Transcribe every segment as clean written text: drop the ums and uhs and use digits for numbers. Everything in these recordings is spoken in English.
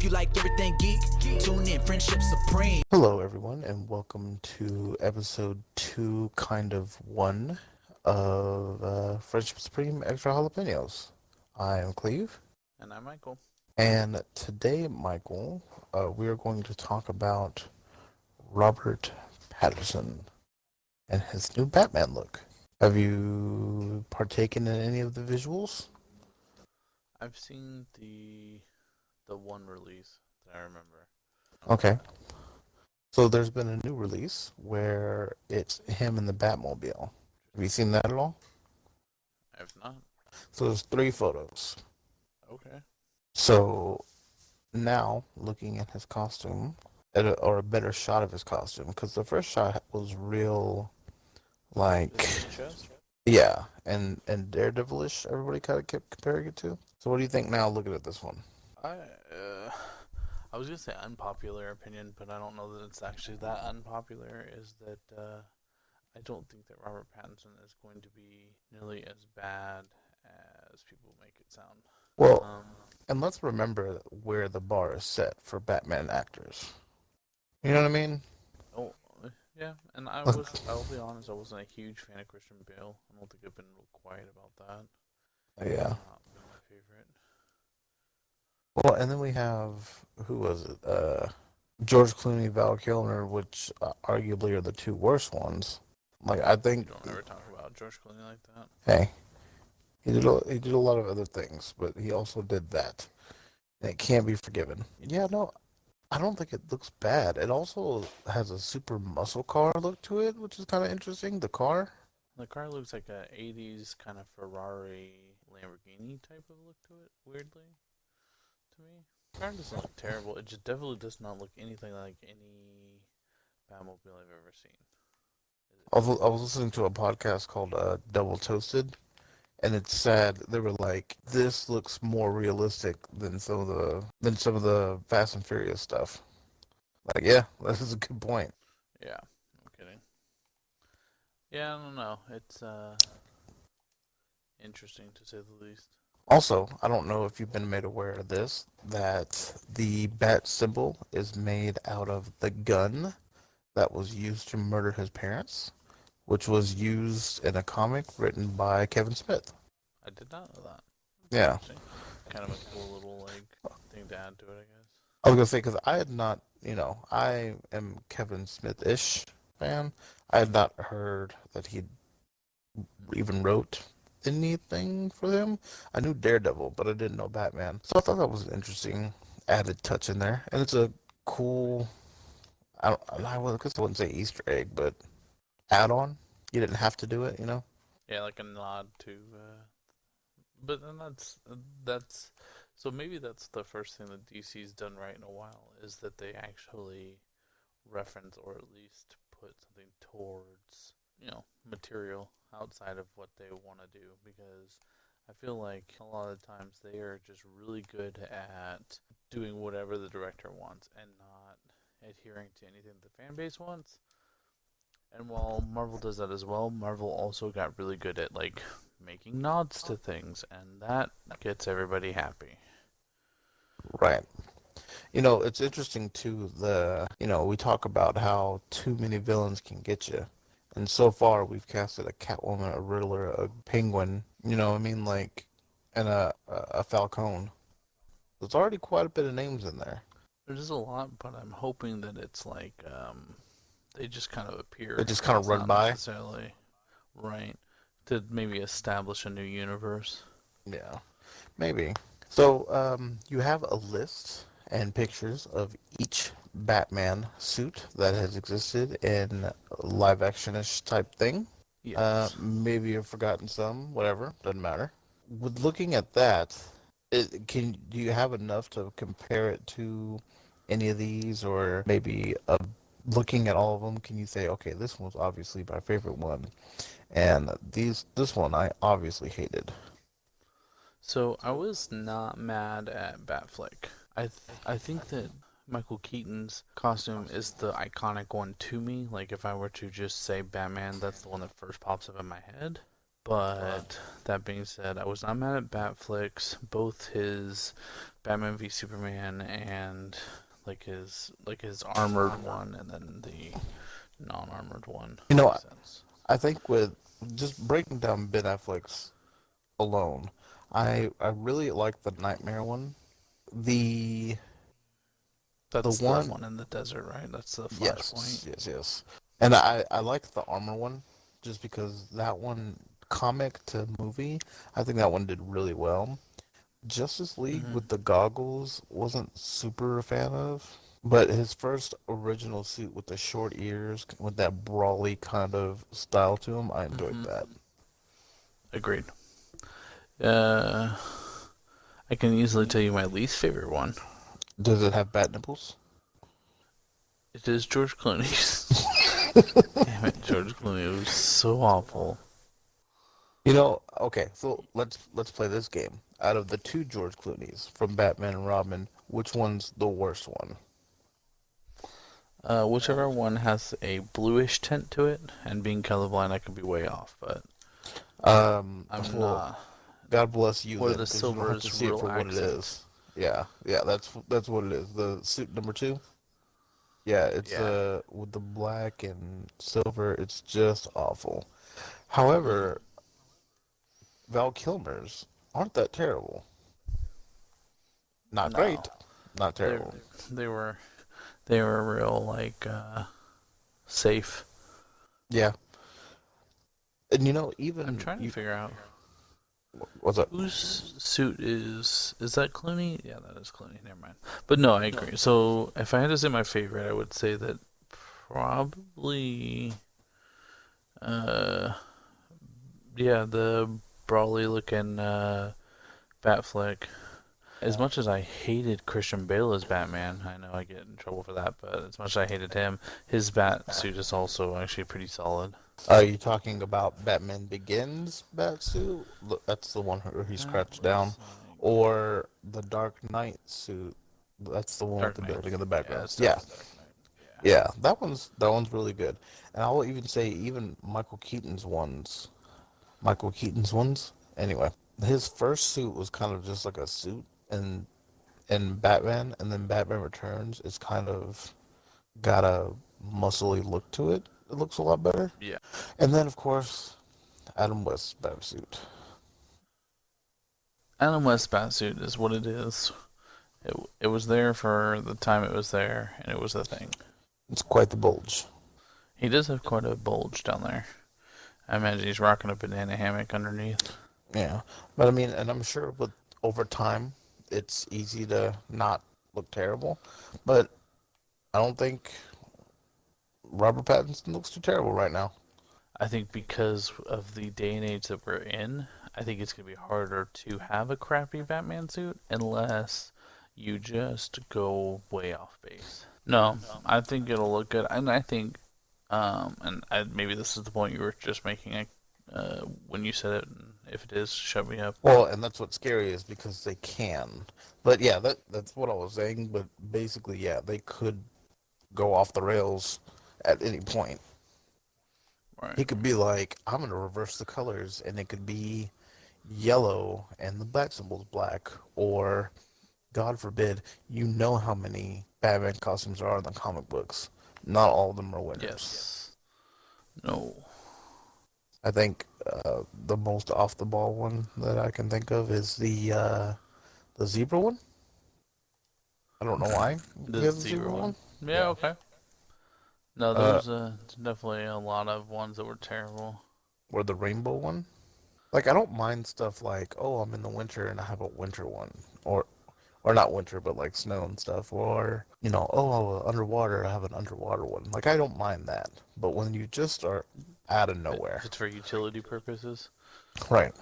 If you like everything geek, tune in, Friendship Supreme. Hello, everyone, and welcome to episode 2, kind of 1 of Friendship Supreme Extra Jalapenos. I am Cleve. And I'm Michael. And today, Michael, we are going to talk about Robert Pattinson and his new Batman look. Have you partaken in any of the visuals? I've seen the one release that I remember. Okay. So there's been a new release where it's him in the Batmobile. Have you seen that at all? I've not. So there's 3 photos. Okay. So now, looking at his costume, or a better shot of his costume, because the first shot was real, like, yeah, and Daredevilish, everybody kind of kept comparing it to. So what do you think now, looking at this one? I was gonna say unpopular opinion, but I don't know that it's actually that unpopular. Is that I don't think that Robert Pattinson is going to be nearly as bad as people make it sound. Well, and let's remember where the bar is set for Batman actors. You know what I mean? Oh, yeah, and I'll be honest, I wasn't a huge fan of Christian Bale. I don't think I've been real quiet about that. Yeah. Not been my favorite. Well, and then we have, who was it? George Clooney, Val Kilmer, which arguably are the 2 worst ones. Like, I think... You don't ever talk about George Clooney like that. Hey, he did a lot of other things, but he also did that. And it can't be forgiven. Yeah, no, I don't think it looks bad. It also has a super muscle car look to it, which is kind of interesting. The car. The car looks like a 80s kind of Ferrari Lamborghini type of look to it, weirdly, to me. The car doesn't look terrible. It just definitely does not look anything like any Batmobile I've ever seen. I was listening to a podcast called Double Toasted, and it's sad. They were like, "This looks more realistic than some of the Fast and Furious stuff." Like, yeah, that is a good point. Yeah, I'm kidding. Yeah, I don't know. It's interesting to say the least. Also, I don't know if you've been made aware of this, that the bat symbol is made out of the gun that was used to murder his parents, which was used in a comic written by Kevin Smith. I did not know that. Yeah. Kind of a cool little thing to add to it, I guess. I was gonna say, because I had not, I am Kevin Smith-ish fan. I had not heard that he even wrote anything for them. I knew Daredevil, but I didn't know Batman. So I thought that was an interesting added touch in there, and it's a cool. I wouldn't say Easter egg, but add-on. You didn't have to do it, Yeah, like a nod to. But then that's. So maybe that's the first thing that DC's done right in a while, is that they actually reference or at least put something towards, material outside of what they want to do, because I feel like a lot of times they are just really good at doing whatever the director wants and not adhering to anything the fan base wants. And while Marvel does that as well, Marvel also got really good at making nods to things, and that gets everybody happy. Right. It's interesting too, we talk about how too many villains can get you. And so far, we've casted a Catwoman, a Riddler, a Penguin, and a Falcone. There's already quite a bit of names in there. There's a lot, but I'm hoping that it's they just kind of appear. They just kind of run by? Necessarily. Right. To maybe establish a new universe. Yeah, maybe. So, you have a list and pictures of each Batman suit that has existed in live-action-ish type thing. Yes. Maybe you've forgotten some, whatever, doesn't matter. With looking at that, do you have enough to compare it to any of these, or maybe looking at all of them, can you say, okay, this one was obviously my favorite one, and this one I obviously hated? So I was not mad at Batfleck. I think that Michael Keaton's costume is the iconic one to me. Like, if I were to just say Batman, that's the one that first pops up in my head. But that being said, I was not mad at Batfleck's. Both his Batman v Superman and his armored one, and then the non-armored one. You know, Makes sense. I think with just breaking down Ben Affleck's alone, I really like the Nightmare one. The the That's the one, one in the desert, right? That's the Flashpoint. yes. And I like the armor one just because that one, comic to movie, I think that one did really well. Justice League Hmm. with the goggles wasn't super a fan of, but his first original suit with the short ears with that brawly kind of style to him, I enjoyed Hmm. that. Agreed. Uh, I can easily tell you my least favorite one. Does it have bat nipples? It is George Clooney's. Damn it, George Clooney was so awful. Okay, so let's play this game. Out of the two George Clooney's from Batman and Robin, which one's the worst one? Whichever one has a bluish tint to it, and being colorblind, I could be way off, but I'm Well, not. God bless you Where then, the because you don't silver have to is see it real for what it accent. is. Yeah, that's what it is. The suit number two. Yeah, it's Yeah. with the black and silver. It's just awful. Mm. However, Val Kilmer's aren't that terrible. Not No, great, not they terrible. they were they were real safe. Yeah, and I'm even trying to you, figure out what's up? whose suit is that Clooney? Yeah, that is Clooney. Never mind. But no, I agree. So if I had to say my favorite, I would say that probably uh yeah, the brawly looking Batfleck. As much as I hated Christian Bale as Batman, I know I get in trouble for that, but as much as I hated him, his bat suit is also actually pretty solid. Are you talking about Batman Begins Batsuit? That's the one where he That scratched down, looks like or the Dark Knight suit? That's the one with Dark the Knight. building in the Yeah, background. it's Yeah, definitely Dark Knight. Yeah. yeah, that one's really good. And I'll even say even Michael Keaton's ones. Anyway, his first suit was kind of just like a suit, and Batman, and then Batman Returns is kind of got a muscly look to it. It looks a lot better. Yeah. And then of course Adam West's Batsuit. Adam West Batsuit is what it is. It was there for the time it was there, and it was a thing. It's quite the bulge. He does have quite a bulge down there. I imagine he's rocking a banana hammock underneath. Yeah, but I mean, and I'm sure with over time, it's easy to not look terrible. But I don't think Robert Pattinson looks too terrible right now. I think because of the day and age that we're in, I think it's going to be harder to have a crappy Batman suit unless you just go way off base. No, I think it'll look good. And I think, maybe this is the point you were just making when you said it. And if it is, shut me up. Well, and that's what's scary is because they can. But yeah, that's what I was saying. But basically, yeah, they could go off the rails at any point. Right. He could be like, I'm gonna reverse the colors, and it could be yellow and the black symbol's black, or God forbid, you know how many Batman costumes are in the comic books. Not all of them are winners. Yes. No. I think the most off the ball one that I can think of is the zebra one. I don't know why The we have the zebra zebra one. one. Yeah, Yeah. okay. No, Uh, there's definitely a lot of ones that were terrible. or the rainbow one. Like I don't mind stuff like, oh, I'm in the winter and I have a winter one, or not winter, but like snow and stuff, or oh, underwater, I have an underwater one. Like I don't mind that, but when you just are out of If nowhere, it's for utility purposes. right?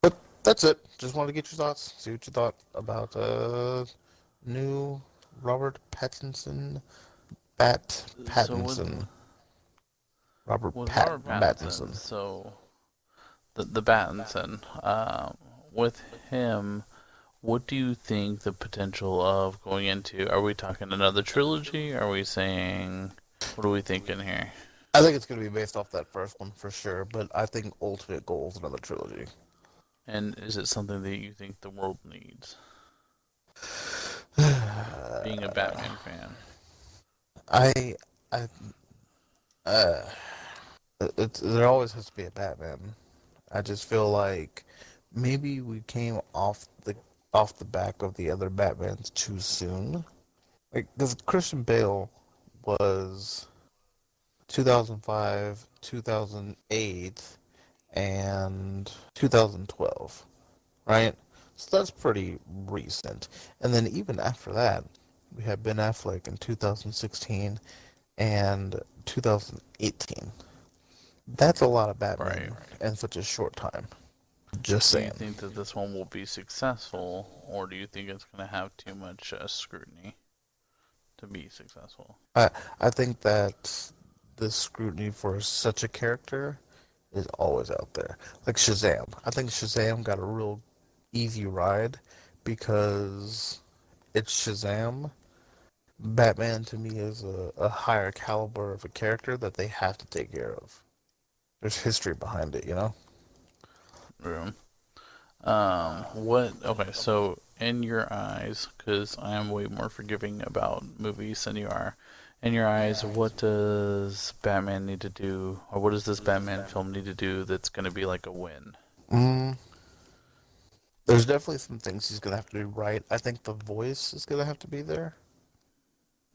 But that's it. Just wanted to get your thoughts, see what you thought about new Robert Pattinson, So with Pattinson, Robert Robert Pattinson, Pattinson. so the Pattinson, with him, what do you think the potential of going into? Are we talking another trilogy? Are we saying what are we thinking here? I think it's going to be based off that first one for sure, but I think ultimate goal is another trilogy. And is it something that you think the world needs? Being a Batman fan. I, I, uh, there always has to be a Batman. I just feel like maybe we came off the back of the other Batmans too soon. Like, because Christian Bale was 2005, 2008, and 2012, right? So that's pretty recent. And then even after that, we had Ben Affleck in 2016 and 2018. That's a lot of Right. Batman in such a short time. Just Do you saying. think that this one will be successful, or do you think it's going to have too much scrutiny to be successful? I I think that the scrutiny for such a character is always out there. Like Shazam. I think Shazam got a real easy ride because it's Shazam. Batman to me is a higher caliber of a character that they have to take care of. There's history behind it, you know? Room. What? Okay, so in your eyes, because I am way more forgiving about movies than you are, in your eyes, what does Batman need to do, or what does this Batman film need to do that's going to be like a win? Mm, there's definitely some things he's gonna have to do right. I think the voice is gonna have to be there.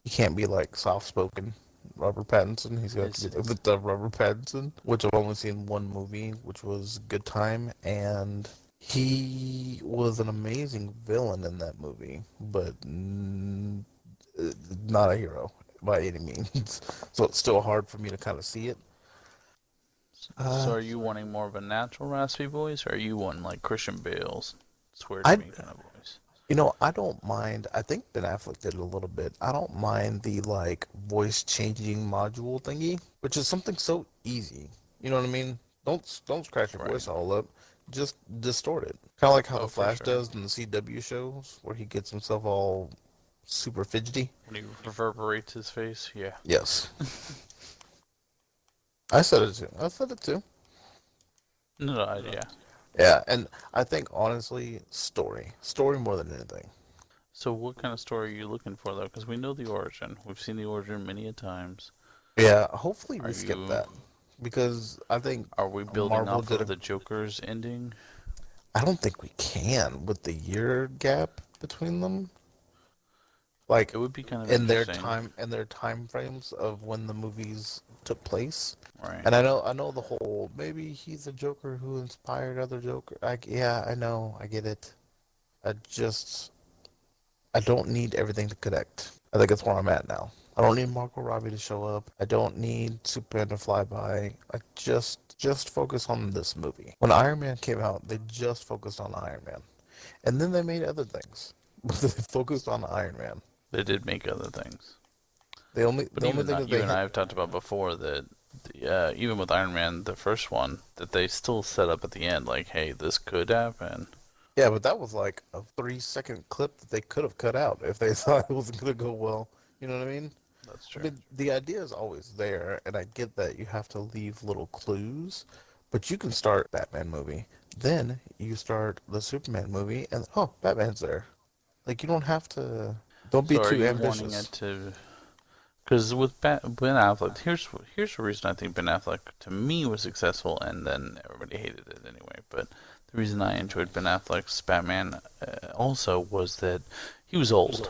He can't be like soft spoken Robert Pattinson. He's got to Is be like the tough Robert Pattinson, which I've only seen one movie, which was Good Time, and he was an amazing villain in that movie, but not a hero by any means. So it's still hard for me to kind of see it. so Uh, are you wanting more of a natural raspy voice, or are you wanting like Christian Bale's swear to I me kind of voice? I don't mind. I think Ben Affleck did it a little bit. I don't mind the like voice changing module thingy, which is something so easy. You know what I mean? Don't scratch your Right. voice all up. Just distort it. Kind of like how Oh, the for Flash sure. does in the CW shows, where he gets himself all super fidgety. When he reverberates his face, yeah. Yes, I said it too. I said it too. No, no, yeah. Yeah, and I think honestly, story more than anything. So what kind of story are you looking for though? Because we know the origin. We've seen the origin many a times. Yeah, hopefully we Are skip you? that because I think Are we building Marvel off did of a. the Joker's ending? I don't think we can with the year gap between them. Like It would be kind of in interesting, their time frames of when the movies took place. right? And I know the whole maybe he's a Joker who inspired other Joker. Yeah, I know, I get it. I just I don't need everything to connect. I think that's where I'm at now. I don't need Margot Robbie to show up. I don't need Superman to fly by. I just focus on this movie. When Iron Man came out, they just focused on Iron Man. And then they made other things. But they focused on Iron Man. They did make other things, but The only even thing that you they and hit. I have talked about before that even with Iron Man, the first one, that they still set up at the end, like, hey, this could happen. Yeah, but that was like a 3 second clip that they could have cut out if they thought it wasn't gonna go well. You know what I mean? That's I true. mean, the idea is always there, and I get that you have to leave little clues, but you can start Batman movie, then you start the Superman movie, and oh, Batman's there. Like you don't have to. Don't be So are too you wanting ambitious. it to? Because with Ben Affleck, here's the reason I think Ben Affleck to me was successful, and then everybody hated it anyway. But the reason I enjoyed Ben Affleck's Batman also was that he was old,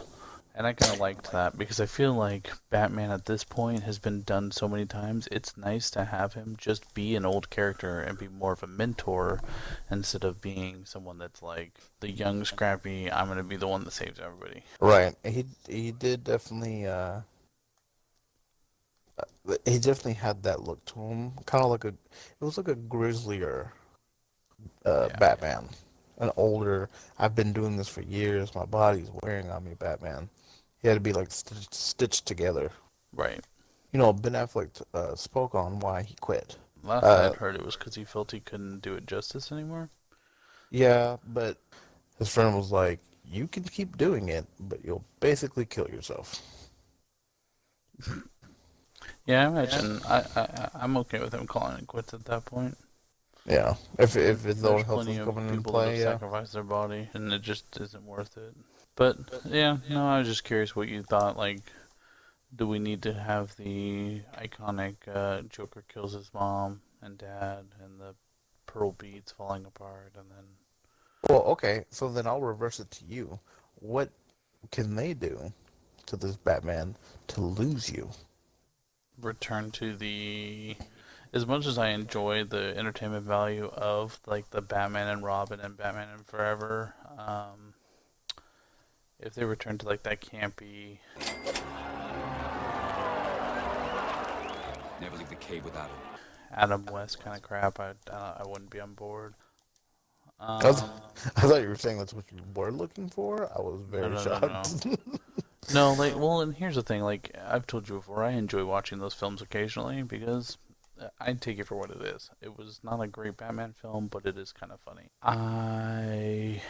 and I kind of liked that because I feel like Batman at this point has been done so many times. It's nice to have him just be an old character and be more of a mentor instead of being someone that's like the young, scrappy. I'm gonna be the one that saves everybody. Right? He did he definitely had that look to him, kind of like a. It was like a grislier Yeah, Batman, an older. I've been doing this for years. My body's wearing on me, Batman. He had to be like stitched together. right. Ben Affleck spoke on why he quit. Last I Uh, had heard, it was because he felt he couldn't do it justice anymore. yeah, but his friend was like, "You can keep doing it, but you'll basically kill yourself." Yeah, I imagine. I'm okay with him calling it quits at that point. Yeah, if his own There's health plenty is of coming into people that have play, yeah. sacrificed their body, and it just isn't worth it. But yeah, no, I was just curious what you thought. Like, do we need to have the iconic Joker kills his mom and dad, and the pearl beads falling apart, and then Well, okay, so then I'll reverse it to you. What can they do to this Batman to lose you? return to the. As much as I enjoy the entertainment value of like the Batman and Robin and Batman and Forever, if they return to like that campy, Never leave the cave without him. Adam West kind of crap, I wouldn't be on board. I, was, I thought you were saying that's what you were looking for. I was No, very no, no, no. shocked. No, like, well, and here's the thing. Like, I've told you before, I enjoy watching those films occasionally because I take it for what it is. It was not a great Batman film, but it is kind of funny. I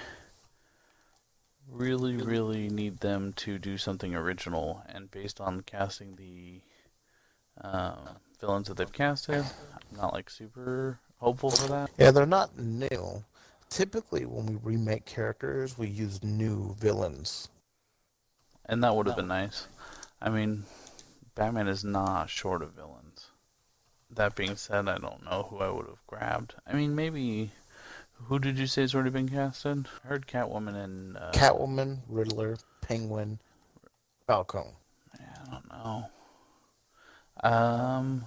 really, really need them to do something original, and based on casting the villains that they've casted, I'm not like super hopeful for that. Yeah, they're not new. Typically, when we remake characters, we use new villains. And that would have been nice. I mean, Batman is not short of villains. That being said, I don't know who I would have grabbed. I mean, maybe. Who did you say has already been casted? I heard Catwoman and. Catwoman, Riddler, Penguin, Falcone. I don't know.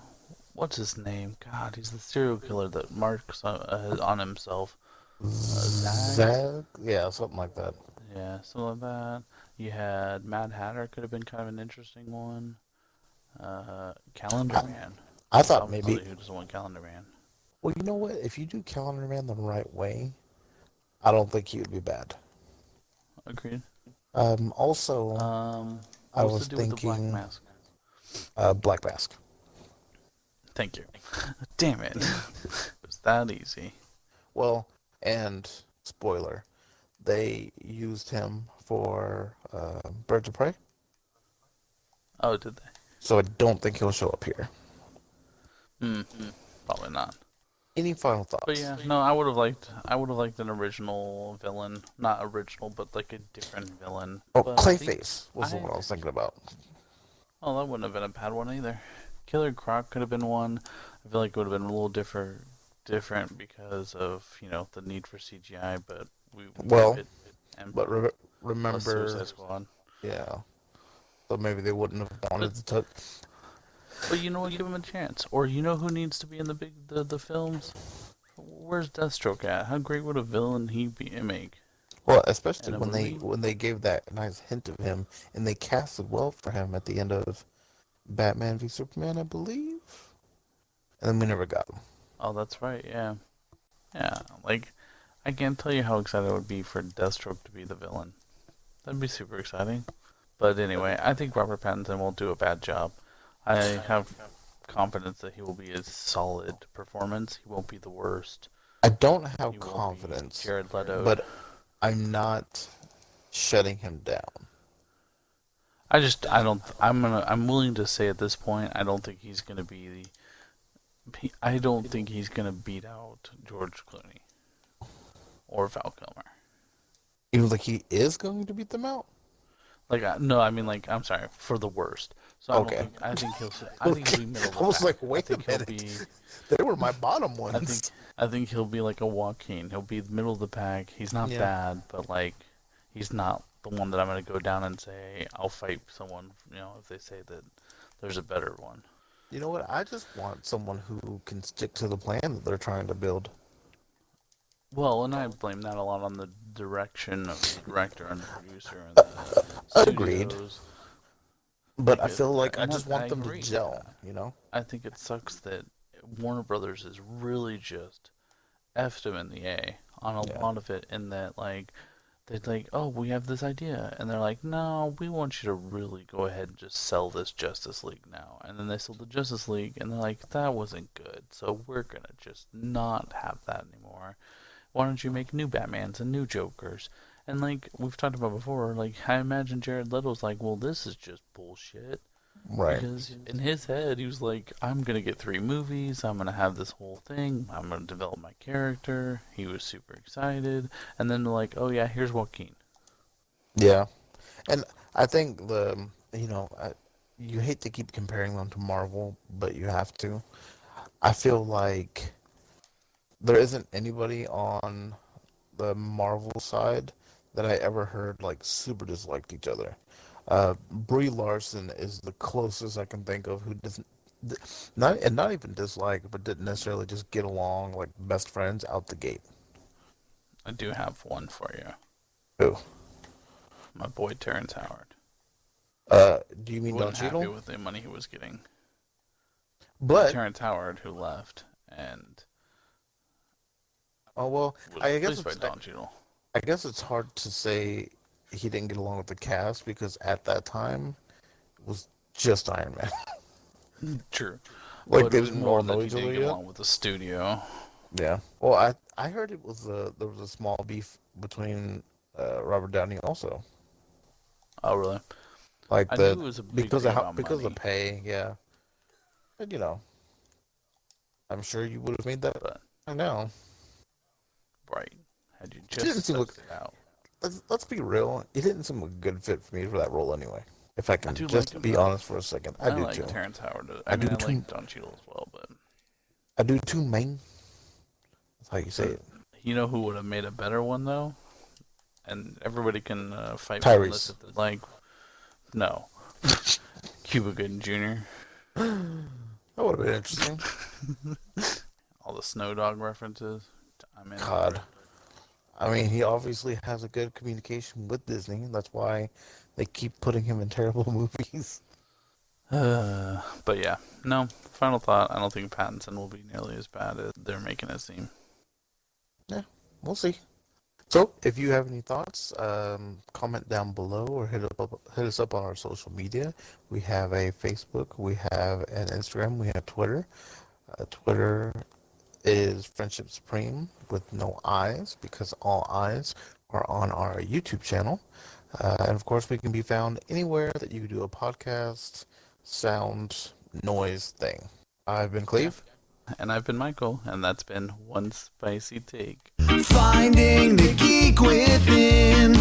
What's his name? God, he's the serial killer that marks on himself. Zag? Yeah, something like that. Yeah, something like that. You had Mad Hatter, could have been kind of an interesting one. Calendar Man. I thought Obviously, maybe. who doesn't want Calendar Man? Well, you know what? If you do Calendar Man the right way, I don't think he would be bad. Agreed. Also, I What's was to do with the Black thinking Mask? Black Mask. Thank you. Damn it. It was that easy. Well, and spoiler, they used him for Birds of Prey, Oh, did they? so I don't think he'll show up here. Probably not. Any final thoughts? But yeah, no, I would have liked an original villain. Not original, but like a different villain. Oh, But Clayface was the one I was thinking about. Oh, that wouldn't have been a bad one either. Killer Croc could have been one. I feel like it would have been a little different because of, the need for CGI, but we Well, it and but plus remember, Suicide Squad. yeah. So maybe they wouldn't have wanted to touch. But you know what? Give him a chance. Or you know who needs to be in the films? Where's Deathstroke at? How great would a villain he make? Well, especially In a when they gave that nice hint of him, and they casted well for him at the end of Batman v Superman, I believe. And then we never got him. Oh, that's right. Yeah, yeah. Like, I can't tell you how excited I would be for Deathstroke to be the villain. That'd be super exciting. But anyway, I think Robert Pattinson won't do a bad job. I have confidence that he will be a solid performance. He won't be the worst. I don't have He won't be confidence, Jared Leto. but I'm not shutting him down. I'm willing to say at this point, I don't think he's gonna be I don't think he's gonna beat out George Clooney or Val Kilmer. You think he is going to beat them out? Like, no, I mean, like, I'm sorry, for the worst. So Okay. I think he'll be middle of the I was pack. like, wait I think a minute. He'll be, They were my bottom ones. I think he'll be like a Joaquin. He'll be the middle of the pack. He's not bad, but like, he's not the one that I'm gonna go down and say I'll fight someone. If they say that there's a better one. You know what? I just want someone who can stick to the plan that they're trying to build. Well, and I blame that a lot on the direction of the director and the producer and the Agreed. studios. But I feel like I And just I want them to agree. gel, I think it sucks that Warner Brothers is really just effed him in the A on a lot of it, in that like they're like, oh, we have this idea, and they're like, no, we want you to really go ahead and just sell this Justice League now. And then they sold the Justice League, and they're like, that wasn't good, so we're gonna just not have that anymore. Why don't you make new Batmans and new Jokers? And like we've talked about before, like I imagine Jared Leto's like, well, this is just bullshit. Right. Because in his head, he was like, I'm going to get 3 movies. I'm going to have this whole thing. I'm going to develop my character. He was super excited. And then, like, oh, yeah, here's Joaquin. Yeah. And I think you hate to keep comparing them to Marvel, but you have to. I feel like there isn't anybody on the Marvel side that I ever heard like super disliked each other. Brie Larson is the closest I can think of who doesn't not even dislike, but didn't necessarily just get along like best friends out the gate. I do have one for you. Who? My boy Terrence Howard. Do you He mean Don wasn't happy Cheadle? with the money he was getting. Not But Terrence Howard, who left and oh well, was I guess replaced by it's Don Cheadle. I guess it's hard to say he didn't get along with the cast because at that time it was just Iron Man. True. Like But they it was didn't more all that know he each didn't other get yet. along with the studio. Yeah. Well, I heard it was there was a small beef between Robert Downey also, Oh, really? like I knew it was a big thing about because of money, pay. Yeah, and I'm sure you would have made that but by now. right. Had you It didn't just seem like sussed it out. let's be real. It didn't seem like a good fit for me for that role anyway. If I I can do like just him, be though. honest for a second, I I do like too. Terrence Howard. I I do mean, I too. like Don Cheadle as well, but I do too, man. That's how you say uh, it. you know who would have made a better one, though? And everybody can fight me on this Tyrese. if they like. No. Cuba Gooding Jr. That would have been interesting. All the Snow Dog references. I'm in for God. it. I mean, he obviously has a good communication with Disney. That's why they keep putting him in terrible movies. But yeah, no. Final thought. I don't think Pattinson will be nearly as bad as they're making it seem. Yeah, we'll see. So, if you have any thoughts, comment down below or hit us up on our social media. We have a Facebook, we have an Instagram, we have Twitter. Twitter is Friendship Supreme with no eyes because all eyes are on our YouTube channel. And of course, we can be found anywhere that you do a podcast, sound, noise thing. I've been Yeah. Cleve. And I've been Michael, and that's been One Spicy Take. Finding the geek within.